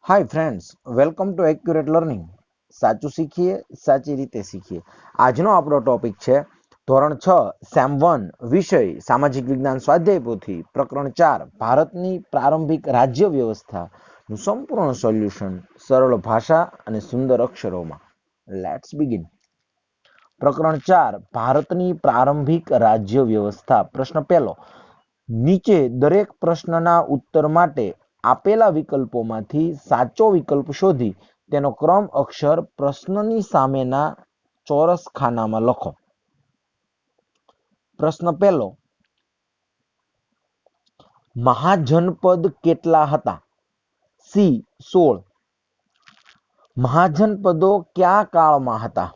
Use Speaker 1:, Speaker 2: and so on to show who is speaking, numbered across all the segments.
Speaker 1: Hi friends, welcome to accurate learning. સાચું શીખીએ, સાચી રીતે શીખીએ. આજનો આપણો ટોપિક છે ધોરણ 6 સેમ 1 વિષય સામાજિક વિજ્ઞાન સ્વાધ્યાય પોથી પ્રકરણ 4 ભારતની પ્રારંભિક રાજ્ય વ્યવસ્થાનું સંપૂર્ણ સોલ્યુશન સરળ ભાષા અને સુંદર અક્ષરોમાં. Let's begin. પ્રકરણ 4 ભારતની પ્રારંભિક રાજ્ય વ્યવસ્થા. પ્રશ્ન પહેલો. નીચે દરેક પ્રશ્નના ઉત્તર માટે આપેલા વિકલ્પોમાંથી સાચો વિકલ્પ શોધી તેનો ક્રમ અક્ષર પ્રશ્નની સામેના ચોરસ ખાનામાં લખો. પ્રશ્ન પહેલો. મહાજનપદ કેટલા હતા? સી 16. મહાજનપદો કયા કાળમાં હતા?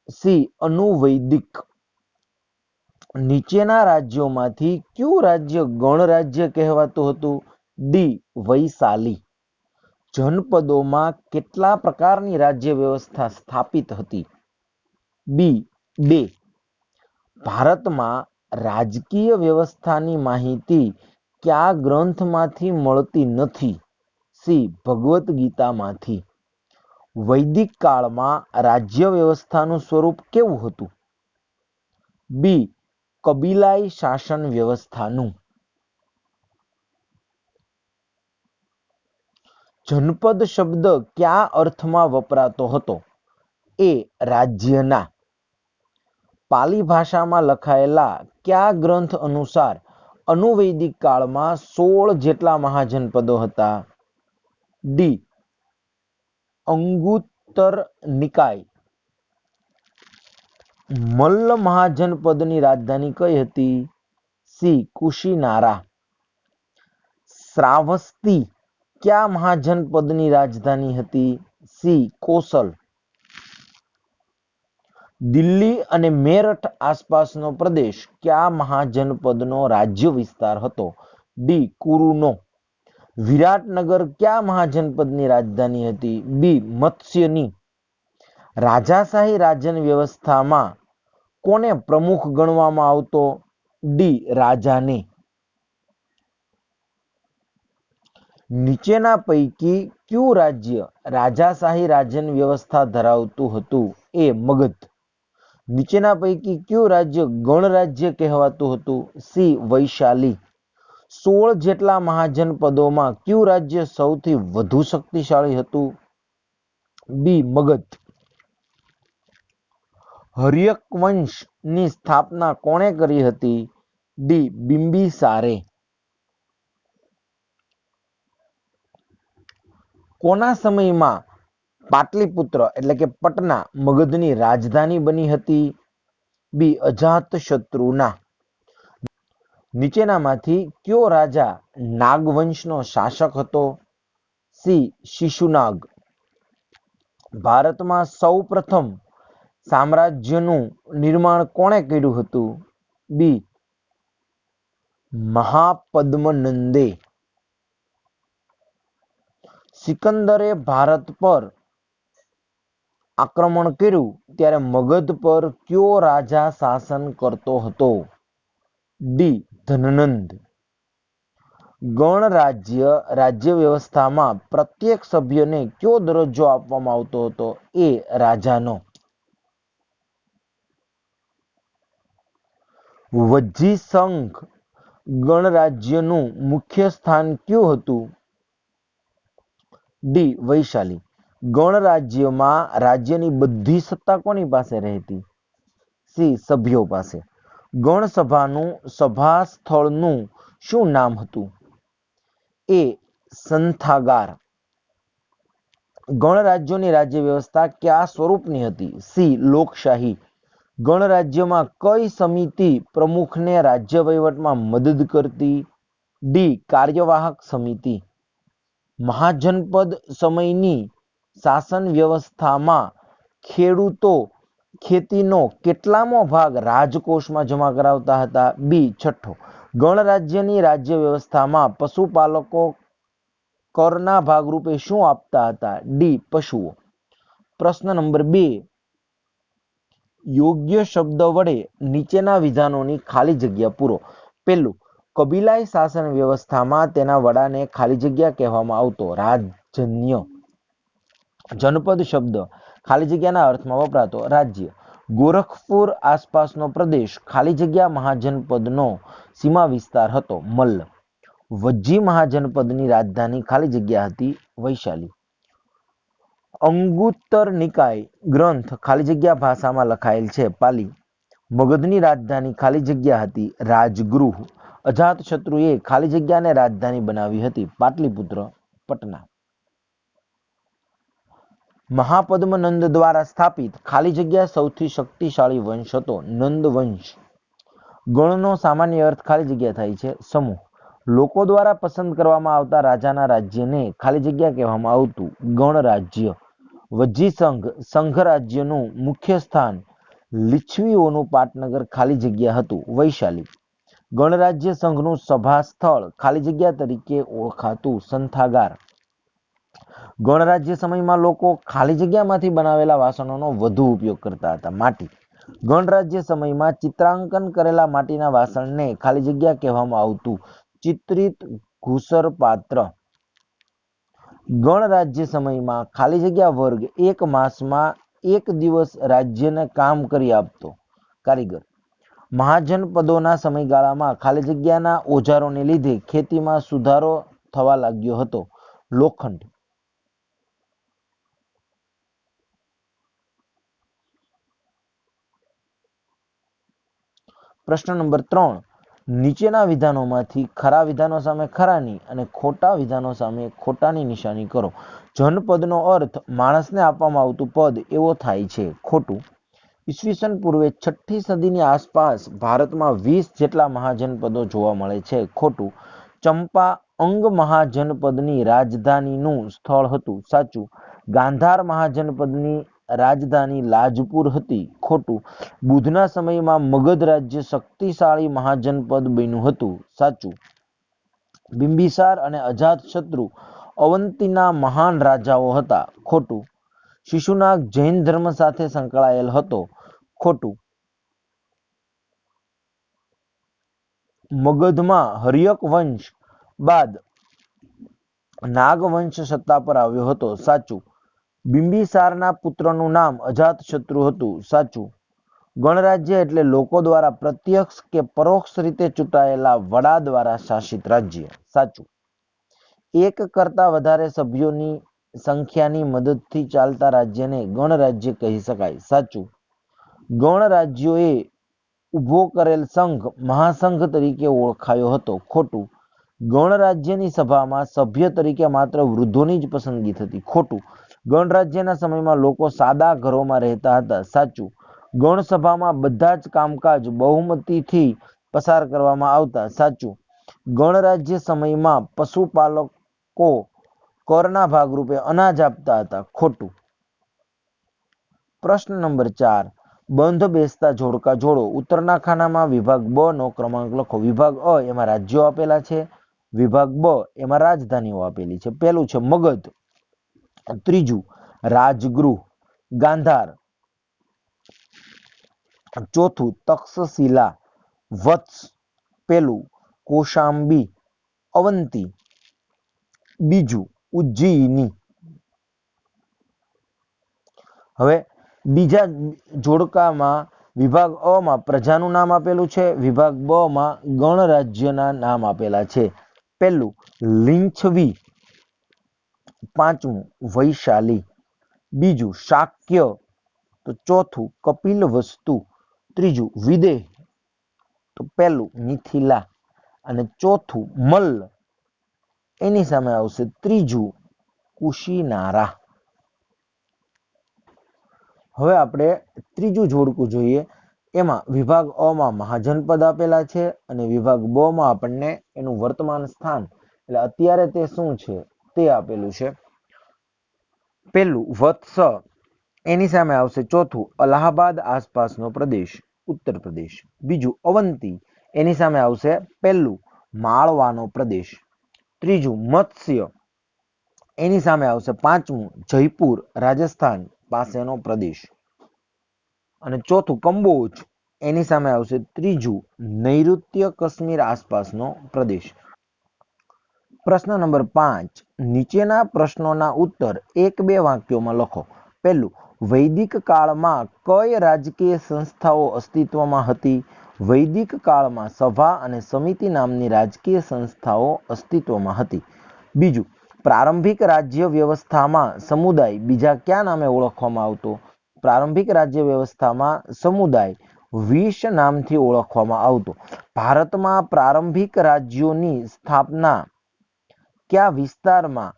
Speaker 1: સી અનુવૈદિક. નીચેના રાજ્યોમાંથી કયું રાજ્ય ગણરાજ્ય કહેવાતું હતું? ડી વૈશાલી. જનપદોમાં કેટલા પ્રકારની રાજ્ય વ્યવસ્થા સ્થાપિત હતી? બી 2. ભારતમાં રાજકીય વ્યવસ્થાની માહિતી કયા ગ્રંથમાંથી મળતી નથી? સી ભગવદ્ ગીતામાંથી. વૈદિક કાળમાં રાજ્ય વ્યવસ્થાનું સ્વરૂપ કેવું હતું? બી કબીલાઈ શાસન વ્યવસ્થાનું. જનપદ શબ્દ કયા અર્થમાં વપરાતો હતો? એ રાજ્યના. પાલી ભાષામાં લખાયેલા કયા ગ્રંથ અનુસાર અનુવૈદિક કાળમાં 16 જેટલા મહાજનપદો હતા? ડી અંગુત્તર નિકાય. મલ્લ મહાજનપદની રાજધાની કઈ હતી? સી કુશીનારા. શ્રાવસ્તી કયા મહાજનપદની રાજધાની હતી? સી કોસલ. દિલ્હી અને મેરઠ આસપાસનો પ્રદેશ કયા મહાજનપદનો રાજ્ય વિસ્તાર હતો? ડી કુરુનો. વિરાટનગર કયા મહાજનપદની રાજધાની હતી? બી મત્સ્યની. રાજાશાહી રાજન વ્યવસ્થામાં કોને પ્રમુખ ગણવામાં આવતો? ડી રાજાને. નીચેના પૈકી કયું રાજ્ય રાજાશાહી રાજન વ્યવસ્થા ધરાવતું હતું? એ મગધ. નીચેના પૈકી કયું રાજ્ય ગણરાજ્ય કહેવાતું હતું? સી વૈશાલી. 16 જેટલા મહાજનપદોમાં કયું રાજ્ય સૌથી વધુ શક્તિશાળી હતું? બી મગધ. હર્યક વંશની સ્થાપના કોણે કરી હતી? ડી બિંબિસારે. કોના સમયમાં પાટલીપુત્ર એટલે કે પટના મગધની રાજધાની બની હતી? બી અજાતશત્રુના. નીચેનામાંથી કયો રાજા નાગવંશનો શાસક હતો? સી શિશુનાગ. ભારતમાં સૌ પ્રથમ સામ્રાજ્યનું નિર્માણ કોણે કર્યું હતું? બી મહાપદ્મનંદે. સિકંદરે ભારત પર આક્રમણ કર્યું ત્યારે મગધ પર કયો રાજા શાસન કરતો હતો? ડી ધનનંદ. ગણરાજ્ય રાજ્ય વ્યવસ્થામાં પ્રત્યેક સભ્યને કયો દરજ્જો આપવામાં આવતો હતો? એ રાજાનો. વજ્જી સંઘ ગણરાજ્યનું મુખ્ય સ્થાન કયું હતું? ડી વૈશાલી. ગણરાજ્યમાં રાજ્યની બધી સત્તા કોની પાસે રહેતી? સી સભ્યો પાસે. ગણસભાનું સભા સ્થળનું શું નામ હતું? એ સંથાગાર. ગણરાજ્યોની રાજ્ય વ્યવસ્થા કયા સ્વરૂપની હતી? સી લોકશાહી. ગણરાજ્યમાં કઈ સમિતિ પ્રમુખને રાજ્ય વહીવટમાં મદદ કરતી? ડી કાર્યવાહક સમિતિ. મહાજનપદ સમયની શાસન વ્યવસ્થામાં ખેડૂતો ખેતીનો કેટલામો ભાગ રાજકોષમાં જમા કરાવતા હતા? બી 6. ગણરાજ્યની રાજ્ય વ્યવસ્થામાં પશુપાલકો કરના ભાગરૂપે શું આપતા હતા? ડી પશુઓ. પ્રશ્ન નંબર 2. યોગ્ય શબ્દ વડે નીચેના વિધાનોની ખાલી જગ્યા પૂરો. પહેલું, કબીલાઈ શાસન વ્યવસ્થામાં તેના વડાને ખાલી જગ્યા કહેવામાં આવતો. જન્ય. જનપદ શબ્દ ખાલી જગ્યાના અર્થમાં વપરાતો રાજ્ય. ગોરખપુર આસપાસનો પ્રદેશ ખાલી જગ્યા મહાજનપદનો સીમા વિસ્તાર હતો. મલ્લ. વજ્જી મહાજનપદની રાજધાની ખાલી જગ્યા હતી વૈશાલી. અંગુત્તર નિકાય ગ્રંથ ખાલી જગ્યા ભાષામાં લખાયેલ છે પાલી. મગધની રાજધાની ખાલી જગ્યા હતી રાજગૃહ. અજાતશત્રુએ ખાલી જગ્યાને રાજધાની બનાવી હતી પાટલીપુત્ર પટના. મહાપદ્મ નંદ દ્વારા સ્થાપિત ખાલી જગ્યા સૌથી શક્તિશાળી વંશ હતો નંદ વંશ. ગણનો સામાન્ય અર્થ ખાલી જગ્યા થાય છે સમૂહ. લોકો દ્વારા પસંદ કરવામાં આવતા રાજાના રાજ્યને ખાલી જગ્યા કહેવામાં આવતું ગણરાજ્ય. વજ્જી સંઘ સંઘ રાજ્યનું મુખ્ય સ્થાન લીછવીઓનું પાટનગર ખાલી જગ્યા હતું વૈશાલી. ગણરાજ્ય સંઘનું સભા સ્થળ ખાલી જગ્યા તરીકે ઓળખાતું સંથાગાર. ગણરાજ્ય સમયમાં લોકો ખાલી જગ્યામાંથી બનાવેલા વાસણોનો વધુ ઉપયોગ કરતા હતા માટી. ગણરાજ્ય સમયમાં ચિત્રાંકન કરેલા માટીના વાસણને ખાલી જગ્યા કહેવામાં આવતું ચિત્રિત ઘૂસર પાત્ર. ગણરાજ્ય સમયમાં ખાલી જગ્યા વર્ગ એક માસમાં એક દિવસ રાજ્યને કામ કરી આપતો કારીગર. મહાજનપદોના સમયગાળામાં ખાલી જગ્યાના ઓજારોને લીધે ખેતીમાં સુધારો થવા લાગ્યો હતો લોખંડ. પ્રશ્ન નંબર 3. નીચેના વિધાનોમાંથી ખરા વિધાનો સામે ખરાની અને ખોટા વિધાનો સામે ખોટાની નિશાની કરો. જનપદનો અર્થ માણસને આપવામાં આવતું પદ એવો થાય છે ખોટું. ઈસવીસન પૂર્વે 6ઠ્ઠી સદીની આસપાસ ભારતમાં 20 જેટલા મહાજનપદો જોવા મળે છે ખોટું. ચંપા અંગ મહાજનપદની રાજધાનીનું સ્થળ હતું સાચું. ગાંધાર મહાજનપદની રાજધાની લાજપુર હતી ખોટું. બુદ્ધના સમયમાં મગધ રાજ્ય શક્તિશાળી મહાજનપદ બન્યું હતું સાચું. બિંબિસાર અને અજાતશત્રુ અવંતીના મહાન રાજાઓ હતા ખોટું. શિશુનાગ જૈન ધર્મ સાથે સંકળાયેલ હતો ખોટું. મગધમાં હર્યક વંશ બાદ નાગવંશ સત્તા પર આવ્યો હતો સાચું. બિંબિસારના પુત્રનું નામ અજાતશત્રુ હતું સાચું. ગણરાજ્ય એટલે લોકો દ્વારા પ્રત્યક્ષ કે પરોક્ષ રીતે ચૂંટાયેલા વડા દ્વારા શાસિત રાજ્ય સાચું. એક કરતા વધારે સભ્યોની સંખ્યાની મદદથી ચાલતા રાજ્યને ગણરાજ્ય કહી શકાય સાચું. ગણરાજ્યોએ ઊભો કરેલ સંઘ મહાસંઘ તરીકે ઓળખાયો હતો ખોટું. ગણરાજ્યની સભામાં સભ્ય તરીકે માત્ર વૃદ્ધોની જ પસંદગી થતી ખોટું. ગણરાજ્યના સમયમાં લોકો સાદા ઘરોમાં રહેતા હતા સાચું. ગણસભામાં બધા જ કામકાજ બહુમતીથી પસાર કરવામાં આવતા સાચું. ગણરાજ્ય સમયમાં પશુપાલકો કરના ભાગરૂપે અનાજ આપતા હતા ખોટું. પ્રશ્ન નંબર 4. બંધ બેસતા જોડકા જોડો. ઉત્તરના ખાનામાં વિભાગ બ નો ક્રમાંક લખો. વિભાગ અ એમાં રાજ્યો આપેલા છે. વિભાગ બ એમાં રાજધાનીઓ આપેલી છે. પહેલું છે મગધ, ત્રીજું રાજગૃહ ગાંધાર, ચોથું તક્ષશિલા વત્સ, પેલું કૌશાંબી અવંતી, બીજું ઉજ્જયિની. હવે બીજા જોડકામાં વિભાગ અ માં પ્રજાનું નામ આપેલું છે. વિભાગ બ માં ગણરાજ્યના નામ આપેલા છે. પહેલું લીંછવી, પાંચમું વૈશાલી, બીજું શાક્ય, તો ચોથું કપિલવસ્તુ, ત્રીજું વિદેહ, તો પહેલું મિથિલા અને ચોથું મલ્લ. એની સામે આવશે ત્રીજું કુશીનારા. હવે આપણે ત્રીજું જોડકું જોઈએ. એમાં વિભાગ અ માં મહાજનપદ આપેલા છે અને વિભાગ બ માં આપણને એનું વર્તમાન સ્થાન એટલે અત્યારે તે શું છે તે આપેલું છે. પેલું વત્સ, એની સામે આવશે ચોથું અલ્હાબાદ આસપાસનો પ્રદેશ ઉત્તર પ્રદેશ. બીજું અવંતી, એની સામે આવશે પહેલું માળવાનો પ્રદેશ. ત્રીજું મત્સ્ય, એની સામે આવશે પાંચમું જયપુર રાજસ્થાન પાસેનો પ્રદેશ. અને ચોથું કંબોજ, એની સામે આવશે ત્રીજું નૈઋત્ય કાશ્મીર આસપાસનો પ્રદેશ. પ્રશ્ન નંબર 5, નીચેના પ્રશ્નોના ઉત્તર 1-2 વાક્યોમાં લખો. પહેલું, વૈદિક કાળમાં કઈ રાજકીય સંસ્થાઓ અસ્તિત્વમાં હતી? વૈદિક કાળમાં સભા અને સમિતિ નામની રાજકીય સંસ્થાઓ અસ્તિત્વમાં હતી. બીજું, પ્રારંભિક રાજ્ય વ્યવસ્થામાં સમુદાય બીજા કયા નામે ઓળખવામાં આવતો? પ્રારંભિક રાજ્ય વ્યવસ્થામાં સમુદાય વિષ નામથી ઓળખવામાં આવતો. ભારતમાં પ્રારંભિક રાજ્યોની સ્થાપના કયા વિસ્તારમાં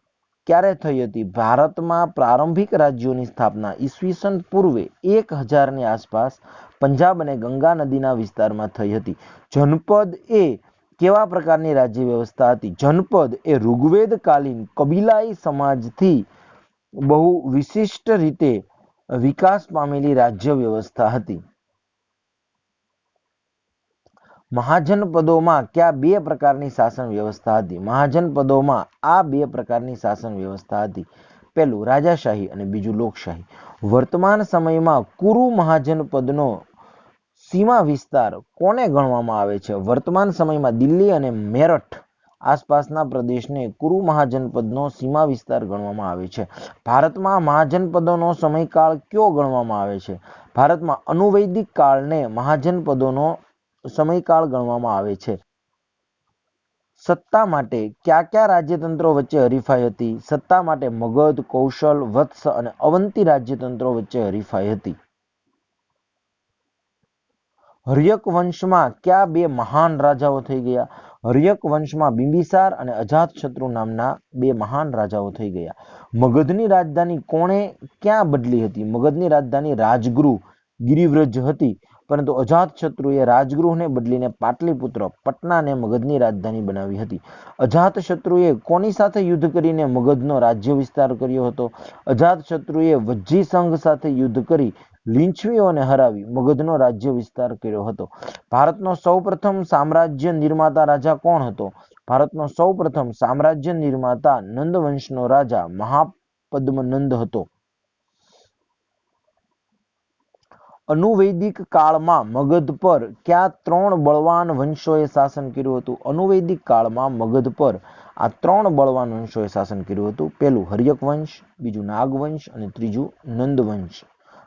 Speaker 1: ક્યારે થઈ હતી? ભારતમાં પ્રારંભિક રાજ્યોની સ્થાપના ઈસવીસન પૂર્વે 1000ની આસપાસ પંજાબ અને ગંગા નદીના વિસ્તારમાં થઈ હતી. જનપદ એ કેવા પ્રકારની રાજ્ય વ્યવસ્થા હતી? જનપદ એ ઋગ્વેદકાલીન કબીલાઈ સમાજથી બહુ વિશિષ્ટ રીતે વિકાસ પામેલી રાજ્ય વ્યવસ્થા હતી. મહાજનપદોમાં કયા 2 પ્રકારની શાસન વ્યવસ્થા હતી? મહાજનપદોમાં આ 2 પ્રકારની શાસન વ્યવસ્થા હતી. પહેલું, રાજાશાહી અને બીજું લોકશાહી. વર્તમાન સમયમાં કુરુ મહાજનપદનો સીમા વિસ્તાર કોને ગણવામાં આવે છે? વર્તમાન સમયમાં દિલ્હી અને મેરઠ આસપાસના પ્રદેશને કુરુ મહાજનપદનો સીમા વિસ્તાર ગણવામાં આવે છે. ભારતમાં મહાજનપદોનો સમયકાળ કયો ગણવામાં આવે છે? ભારતમાં અનુવૈદિક કાળને મહાજનપદોનો સમયકાળ ગણવામાં આવે છે. સત્તા માટે કયા કયા રાજ્યતંત્રો વચ્ચે હરીફાઈ હતી? સત્તા માટે મગધ, કૌશલ, વત્સ અને અવંતી રાજ્યતંત્રો વચ્ચે હરીફાઈ હતી. હર્યક વંશમાં કયા 2 મહાન રાજાઓ થઈ ગયા? હર્યક વંશમાં બિંબિસાર અને અજાતશત્રુ નામના 2 મહાન રાજાઓ થઈ ગયા. મગધની રાજધાની કોણે ક્યાં બદલી હતી? મગધની રાજધાની રાજગૃહ ગિરિવ્રજ હતી, પરંતુ અજાતશત્રુએ રાજગૃહને બદલીને પાટલીપુત્ર પટનાને મગધની રાજધાની બનાવી હતી. અજાતશત્રુએ કોની સાથે યુદ્ધ કરીને મગધનો રાજ્ય વિસ્તાર કર્યો હતો? અજાતશત્રુએ વજ્જી સંઘ સાથે યુદ્ધ કરી લીંછવીઓને હરાવી મગધનો રાજ્ય વિસ્તાર કર્યો હતો. ભારતનો સૌપ્રથમ સામ્રાજ્ય નિર્માતા રાજા કોણ હતો? ભારતનો સૌપ્રથમ સામ્રાજ્ય નિર્માતા નંદ વંશનો રાજા મહાપદ્મનંદ હતો. અનુવૈદિક કાળમાં મગધ પર કયા 3 બળવાન વંશોએ શાસન કર્યું હતું? અનુવૈદિક કાળમાં મગધ પર આ 3 બળવાન વંશોએ શાસન કર્યું હતું. પહેલું, હર્યક વંશ, બીજું નાગવંશ અને ત્રીજું નંદવંશ.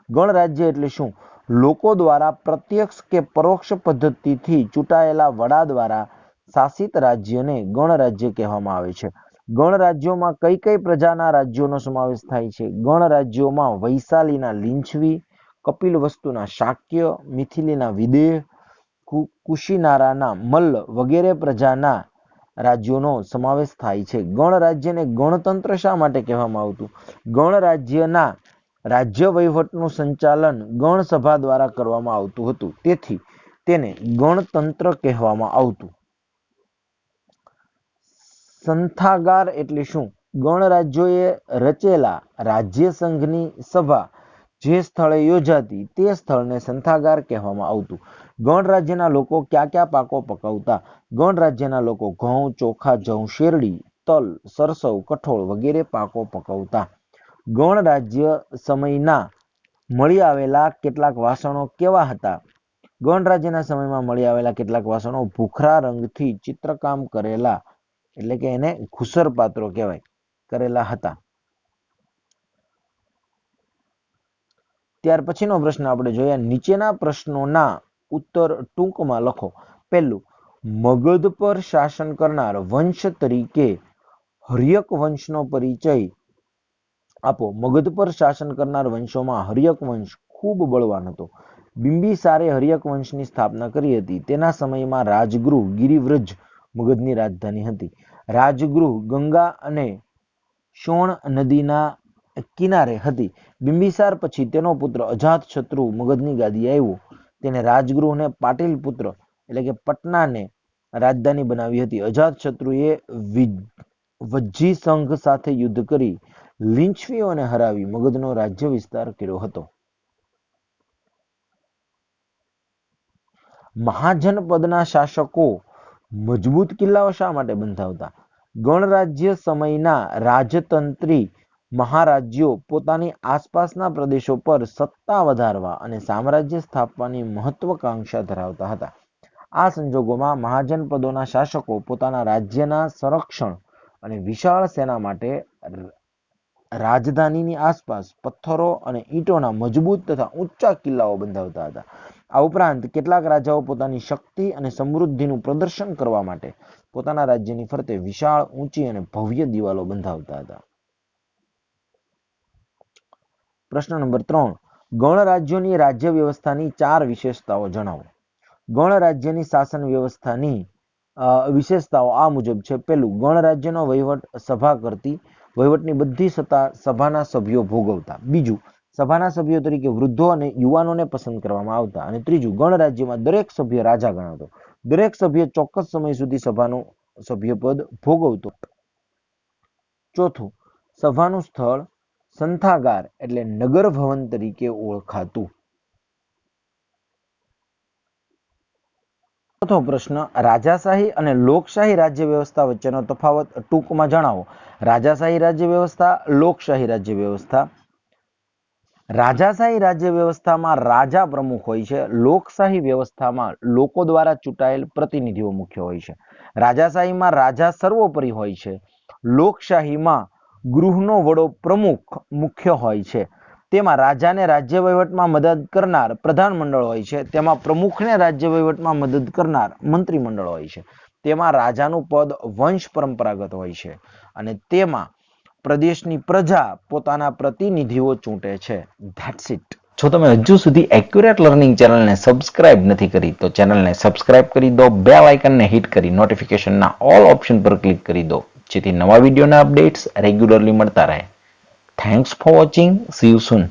Speaker 1: ગણરાજ્ય એટલે શું? લોકો દ્વારા પ્રત્યક્ષ કે પરોક્ષ પદ્ધતિથી ચૂંટાયેલા વડા દ્વારા શાસિત રાજ્યને ગણરાજ્ય કહેવામાં આવે છે. ગણરાજ્યોમાં કઈ કઈ પ્રજાના રાજ્યોનો સમાવેશ થાય છે? ગણરાજ્યોમાં વૈશાલીના લીંછવી, કપિલવસ્તુના શાક્ય, મિથિલીના વિદેહ, કુશીનારાના મલ્લ વગેરે પ્રજાના રાજ્યોનો સમાવેશ થાય છે. ગણરાજ્યને ગણતંત્ર શા માટે કહેવામાં આવતું? ગણરાજ્યના રાજ્ય વહીવટનું સંચાલન ગણસભા દ્વારા કરવામાં આવતું હતું, તેથી તેને ગણતંત્ર કહેવામાં આવતું. સંથાગાર એટલે શું? ગણરાજ્યોએ રચેલા રાજ્ય સંઘની સભા જે સ્થળે યોજાતી તે સ્થળને સંથાગાર કહેવામાં આવતું. ગણરાજ્યના લોકો કયા કયા પાકો પકવતા? ગણરાજ્યના લોકો ઘઉં, ચોખા, જવ, શેરડી, તલ, સરસવ, કઠોળ વગેરે પાકો પકવતા. ગણરાજ્ય સમયના મળી આવેલા કેટલાક વાસણો કેવા હતા? ગણરાજ્યના સમયમાં મળી આવેલા કેટલાક વાસણો ભૂખરા રંગથી ચિત્રકામ કરેલા, એટલે કે એને ઘુસર પાત્રો કહેવાય, કરેલા હતા. ત્યાર પછીનો પ્રશ્ન આપણે જોઈએ. નીચેના પ્રશ્નોના ઉત્તર ટૂંકમાં લખો. પહેલું, મગધ પર શાસન કરનાર વંશ તરીકે હર્યક વંશનો પરિચય આપો. મગધ પર શાસન કરનાર વંશોમાં હર્યક વંશ ખૂબ બળવાન હતો. બિંબિસારે હર્યક વંશની સ્થાપના કરી હતી. તેના સમયમાં રાજગૃહ ગિરિવ્રજ મગધની રાજધાની હતી. રાજગૃહ ગંગા અને સોણ નદીના કિનારે હતી. બિંબિસાર પછી તેનો પુત્ર અજાતશત્રુ મગધની ગાદીએ આવ્યો. તેને રાજગૃહને પાટલીપુત્ર એટલે કે પટનાને રાજધાની બનાવી હતી. અજાતશત્રુએ વજ્જી સંઘ સાથે યુદ્ધ કરી લીંછવીઓને હરાવી મગધનો રાજ્ય વિસ્તાર કર્યો હતો. મહાજનપદના શાસકો મજબૂત કિલ્લાઓ શા માટે બંધાવતા? ગણરાજ્ય સમયના રાજતંત્રી મહારાજ્યો પોતાની આસપાસના પ્રદેશો પર સત્તા વધારવા અને સામ્રાજ્ય સ્થાપવાની મહત્વકાંક્ષા ધરાવતા હતા. આ સંજોગોમાં મહાજનપદોના શાસકો પોતાના રાજ્યના સંરક્ષણ અને વિશાળ સેના માટે રાજધાનીની આસપાસ પથ્થરો અને ઈંટોના મજબૂત તથા ઊંચા કિલ્લાઓ બંધાવતા હતા. આ ઉપરાંત કેટલાક રાજાઓ પોતાની શક્તિ અને સમૃદ્ધિનું પ્રદર્શન કરવા માટે પોતાના રાજ્યની ફરતે વિશાળ, ઊંચી અને ભવ્ય દિવાલો બંધાવતા હતા. પ્રશ્ન નંબર 3. ગણ રાજ્યોની રાજ્ય વ્યવસ્થાની 4 વિશેષતાઓ જણાવો. ગણ રાજ્યની શાસન વ્યવસ્થાની વિશેષતાઓ આ મુજબ છે. પહેલું, ગણ રાજ્યનો વહીવટ સભા કરતી, વહીવટની બધી સત્તા સભાના સભ્યો ભોગવતા. બીજું, સભાના સભ્યો તરીકે વૃદ્ધો અને યુવાનોને પસંદ કરવામાં આવતા. અને ત્રીજું, ગણ રાજ્યમાં દરેક સભ્ય રાજા ગણાતો. દરેક સભ્ય ચોક્કસ સમય સુધી સભાનું સભ્યપદ ભોગવતો. ચોથું, સભાનું સ્થળ સંથાગાર એટલે નગર ભવન તરીકે ઓળખાતું. ચોથો પ્રશ્ન, રાજાશાહી અને લોકશાહી રાજ્ય વ્યવસ્થા વચ્ચેનો તફાવત ટૂંકમાં જણાવો. રાજાશાહી રાજ્ય વ્યવસ્થા, લોકશાહી રાજ્ય વ્યવસ્થા. રાજાશાહી રાજ્ય વ્યવસ્થામાં રાજા પ્રમુખ હોય છે. લોકશાહી વ્યવસ્થામાં લોકો દ્વારા ચૂંટાયેલ પ્રતિનિધિઓ મુખ્ય હોય છે. રાજાશાહીમાં રાજા સર્વોપરી હોય છે. લોકશાહીમાં ગૃહનો વડો પ્રમુખ મુખ્ય હોય છે. તેમાં રાજાને રાજ્ય વહીવટમાં મદદ કરનાર પ્રધાનમંડળ હોય છે. તેમાં પ્રમુખને રાજ્ય વહીવટમાં મદદ કરનાર મંત્રીમંડળ હોય છે. તેમાં રાજાનું પદ વંશ પરંપરાગત હોય છે અને તેમાં પ્રદેશની પ્રજા પોતાના પ્રતિનિધિઓ ચૂંટે છે. That's it. જો તમે હજુ સુધી એક્યુરેટ લર્નિંગ ચેનલને સબસ્ક્રાઇબ નથી કરી તો ચેનલને સબસ્ક્રાઇબ કરી દો, બેલ આઇકનને હિટ કરી નોટિફિકેશનના ઓલ ઓપ્શન પર ક્લિક કરી દો, જેથી નવા વિડીયોના અપડેટ્સ રેગ્યુલરલી મળતા રહે. Thanks for watching. C you soon.